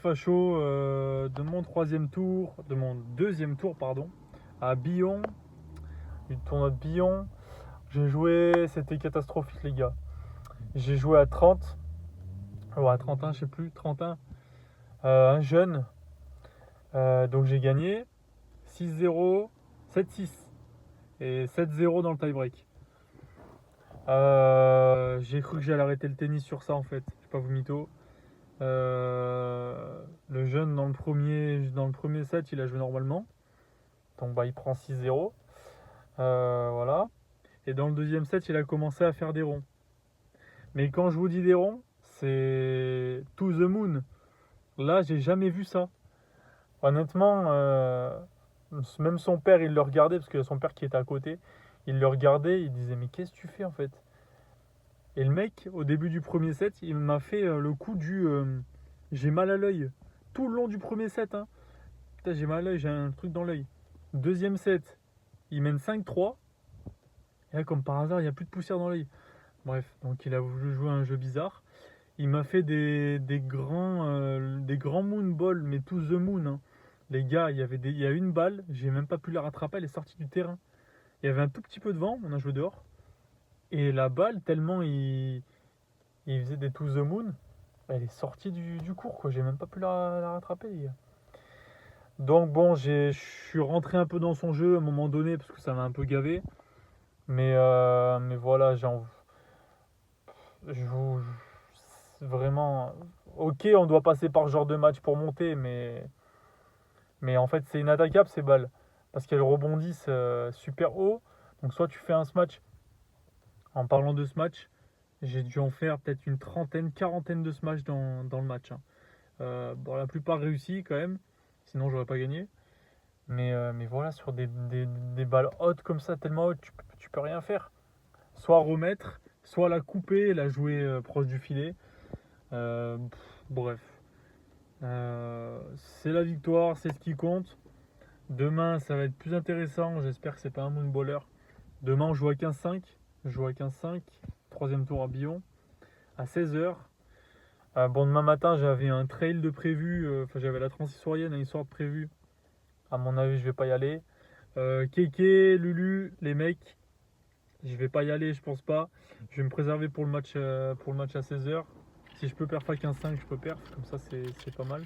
Facho de mon deuxième tour, pardon, à Billon, du tournoi de Billon. J'ai joué, c'était catastrophique les gars. J'ai joué à 30, ou à 31, je sais plus, 31, un jeune. Donc j'ai gagné 6-0, 7-6 et 7-0 dans le tie-break. J'ai cru que j'allais arrêter le tennis sur ça en fait, je vais pas vous mytho. Le jeune dans le premier set, il a joué normalement. Donc bah, il prend 6-0. Voilà. Et dans le deuxième set, il a commencé à faire des ronds. Mais quand je vous dis des ronds, c'est to the moon. Là, j'ai jamais vu ça. Honnêtement, même son père, il le regardait, parce que son père qui était à côté, il le regardait, il disait, mais qu'est-ce que tu fais en fait? Et le mec, au début du premier set, il m'a fait le coup du j'ai mal à l'œil. Tout le long du premier set, hein. Putain, j'ai mal à l'œil, j'ai un truc dans l'œil. Deuxième set, il mène 5-3. Et là, comme par hasard, il n'y a plus de poussière dans l'œil. Bref, donc il a voulu jouer à un jeu bizarre. Il m'a fait des grands moonballs, mais to the moon, hein. Les gars, il y a une balle, j'ai même pas pu la rattraper, elle est sortie du terrain. Il y avait un tout petit peu de vent, on a joué dehors. Et la balle, tellement il faisait des to the moon, elle est sortie du cours, quoi. J'ai même pas pu la rattraper, les gars. Donc bon, je suis rentré un peu dans son jeu à un moment donné, parce que ça m'a un peu gavé. Mais voilà, je vous, vraiment, ok, on doit passer par ce genre de match pour monter, mais en fait, c'est inattaquable ces balles parce qu'elles rebondissent super haut. Donc, soit tu fais un smash. En parlant de smash, j'ai dû en faire peut-être une trentaine, quarantaine de smash dans le match, hein. Bon, la plupart réussis quand même, sinon j'aurais pas gagné. Mais voilà, sur des balles hautes comme ça, tellement hautes, tu peux rien faire. Soit remettre, soit la couper, la jouer proche du filet. Bref. C'est la victoire, c'est ce qui compte. Demain, ça va être plus intéressant. J'espère que c'est pas un moonballer. Demain, on joue à 15-5. Je joue à 15-5. Troisième tour à Billon. À 16h. Bon, demain matin, j'avais un trail de prévu. Enfin, j'avais la Transistorienne, une histoire de prévu. À mon avis, je vais pas y aller. Keke, Lulu, les mecs, je vais pas y aller, je pense pas. Je vais me préserver pour le match à 16h. Si je peux perf à 15-5, je peux perf. Comme ça, c'est pas mal.